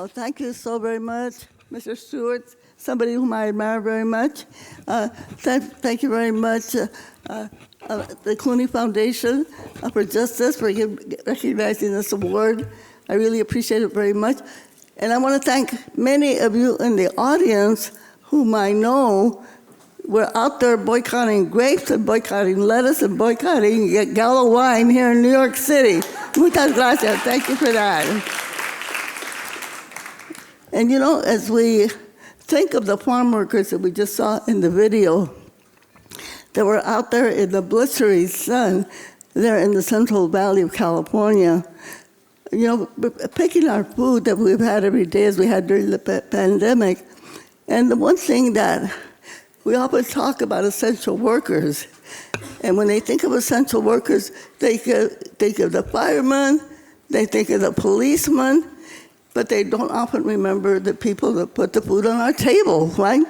Oh, thank you so very much, Mr. Stewart, somebody whom I admire very much. Thank you very much, the Clooney Foundation for Justice for recognizing this award. I really appreciate it very much. And I want to thank many of you in the audience whom I know were out there boycotting grapes and boycotting lettuce and boycotting Gallo wine here in New York City. Muchas gracias. Thank you for that. And you know, as we think of the farm workers that we just saw in the video that were out there in the blistering sun there in the Central Valley of California, you know, picking our food that we've had every day as we had during the pandemic. And the one thing that we often talk about essential workers, and when they think of essential workers, they think of the firemen, they think of the policemen, but they don't often remember the people that put the food on our table, right?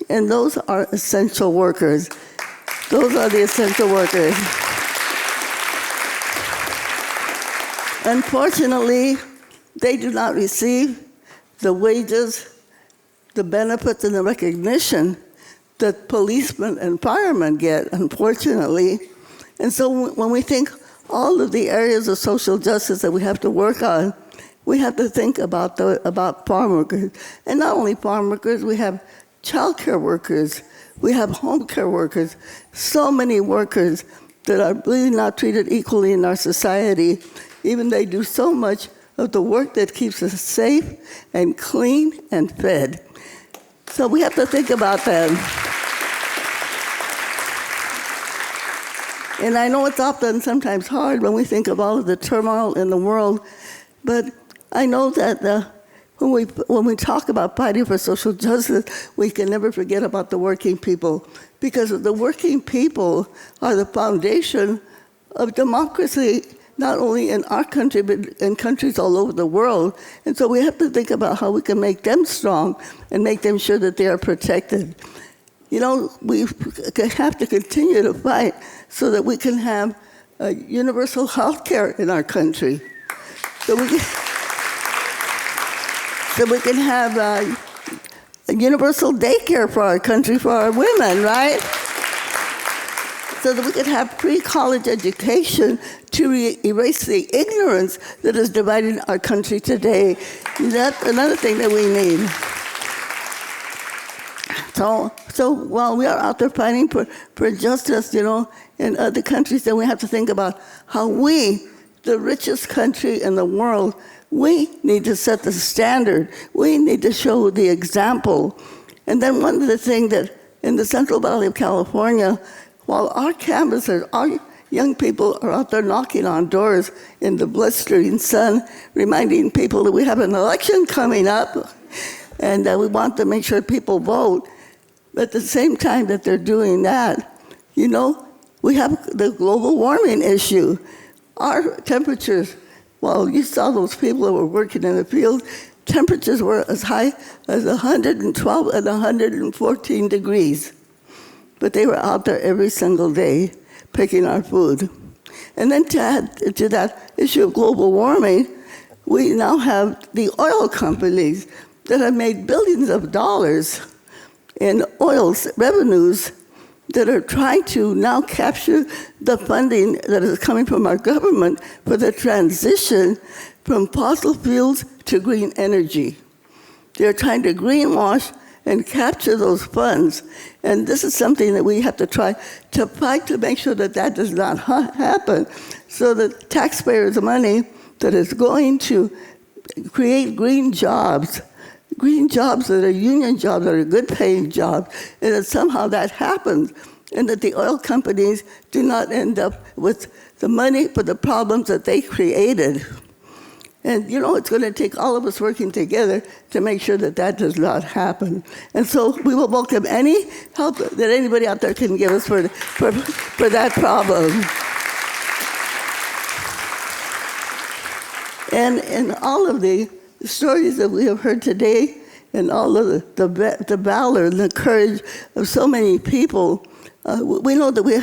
And those are essential workers. Those are the essential workers. Unfortunately, they do not receive the wages, the benefits, and the recognition that policemen and firemen get, unfortunately. And so when we think all of the areas of social justice that we have to work on, we have to think about farm workers. And not only farm workers, we have child care workers, we have home care workers, so many workers that are really not treated equally in our society, even they do so much of the work that keeps us safe and clean and fed. So we have to think about them. And I know it's often sometimes hard when we think of all of the turmoil in the world, but I know that when we talk about fighting for social justice, we can never forget about the working people, because the working people are the foundation of democracy, not only in our country, but in countries all over the world. And so we have to think about how we can make them strong and make them sure that they are protected. You know, we have to continue to fight so that we can have universal health care in our country. So we can have a universal daycare for our country, for our women, right? So that we can have pre-college education to erase the ignorance that is dividing our country today. That's another thing that we need. So while we are out there fighting for justice, you know, in other countries, then we have to think about how we, the richest country in the world, we need to set the standard. We need to show the example. And then one of the things that in the Central Valley of California, while our canvassers, our young people are out there knocking on doors in the blistering sun, reminding people that we have an election coming up and that we want to make sure people vote. But at the same time that they're doing that, you know, we have the global warming issue. Our temperatures, well, you saw those people that were working in the field, temperatures were as high as 112 and 114 degrees. But they were out there every single day picking our food. And then to add to that issue of global warming, we now have the oil companies that have made billions of dollars in oil revenues that are trying to now capture the funding that is coming from our government for the transition from fossil fuels to green energy. They're trying to greenwash and capture those funds. And this is something that we have to try to fight to make sure that that does not happen, so that taxpayers' money that is going to create green jobs that are union jobs, that are good-paying jobs, and that somehow that happens, and that the oil companies do not end up with the money for the problems that they created. And you know, it's going to take all of us working together to make sure that that does not happen. And so we will welcome any help that anybody out there can give us for that problem. And in all of the stories that we have heard today, and all of the valor and the courage of so many people, we know that we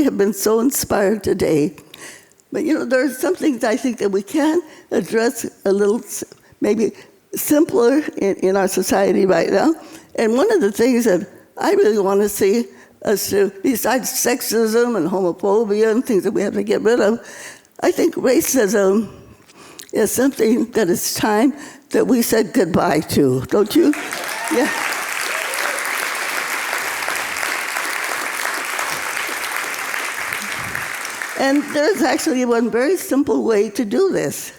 have been so inspired today. But you know, there are some things I think that we can address a little, maybe simpler in our society right now. And one of the things that I really want to see us do, besides sexism and homophobia and things that we have to get rid of, I think racism is something that it's time that we said goodbye to, don't you? Yeah. And there's actually one very simple way to do this.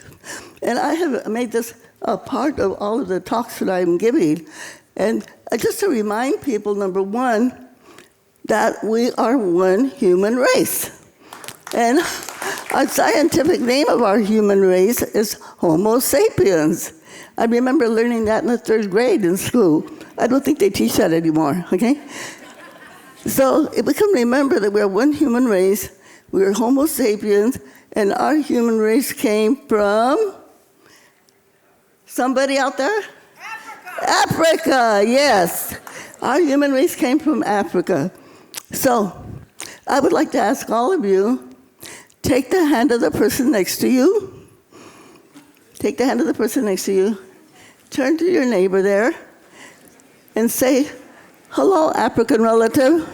And I have made this a part of all of the talks that I'm giving. And just to remind people, number one, that we are one human race. And our scientific name of our human race is Homo sapiens. I remember learning that in the 3rd grade in school. I don't think they teach that anymore, okay? So if we can remember that we're one human race, we're Homo sapiens, and our human race came from somebody out there? Africa, yes. Our human race came from Africa. So I would like to ask all of you, take the hand of the person next to you. Take the hand of the person next to you. Turn to your neighbor there and say, hello, African relative.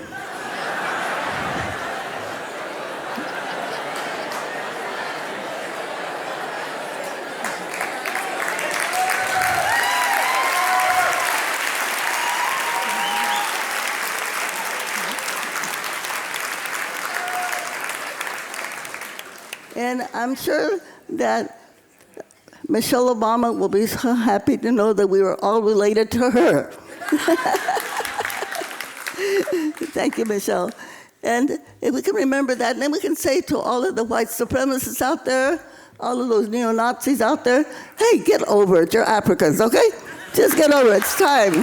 And I'm sure that Michelle Obama will be so happy to know that we were all related to her. Thank you, Michelle. And if we can remember that, then we can say to all of the white supremacists out there, all of those neo-Nazis out there, hey, get over it. You're Africans, okay? Just get over it. It's time.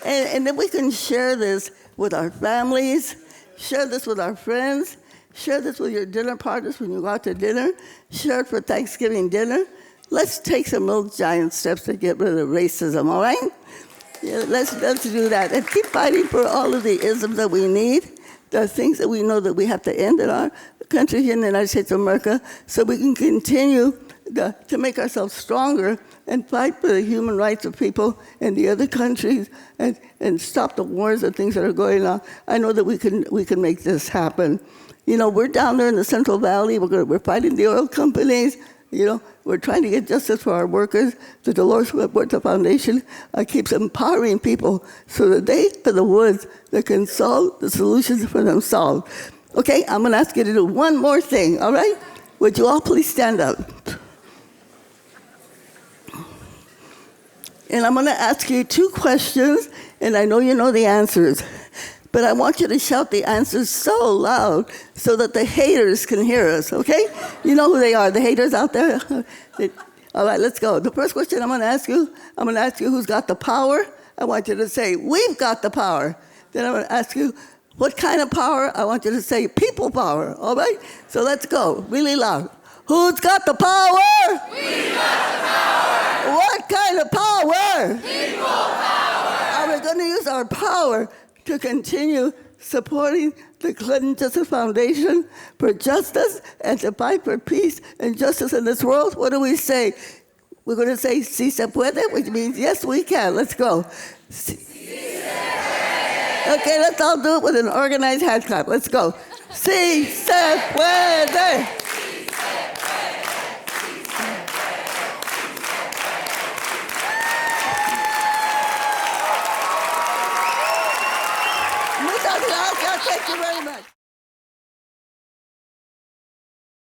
And then we can share this with our families, share this with our friends, share this with your dinner partners when you go out to dinner. Share it for Thanksgiving dinner. Let's take some little giant steps to get rid of racism, all right? Yeah, let's do that. And keep fighting for all of the isms that we need, the things that we know that we have to end in our country here in the United States of America, so we can continue to make ourselves stronger and fight for the human rights of people in the other countries and stop the wars and things that are going on. I know that we can make this happen. You know, we're down there in the Central Valley. We're fighting the oil companies. You know, we're trying to get justice for our workers. The Dolores Huerta Foundation keeps empowering people so that they are the ones that can solve the solutions for themselves. Okay, I'm going to ask you to do one more thing, all right? Would you all please stand up? And I'm going to ask you 2 questions, and I know you know the answers. But I want you to shout the answers so loud so that the haters can hear us, okay? You know who they are, the haters out there? All right, let's go. The first question I'm going to ask you who's got the power. I want you to say, we've got the power. Then I'm going to ask you, what kind of power? I want you to say, people power, all right? So let's go, really loud. Who's got the power? We've got the power. What kind of power? People power. And we're going to use our power to continue supporting the Clinton Justice Foundation for justice and to fight for peace and justice in this world. What do we say? We're going to say, si se puede, which means yes, we can. Let's go. Si se puede. Okay, let's all do it with an organized hand clap. Let's go. Si se puede. Thank you very much.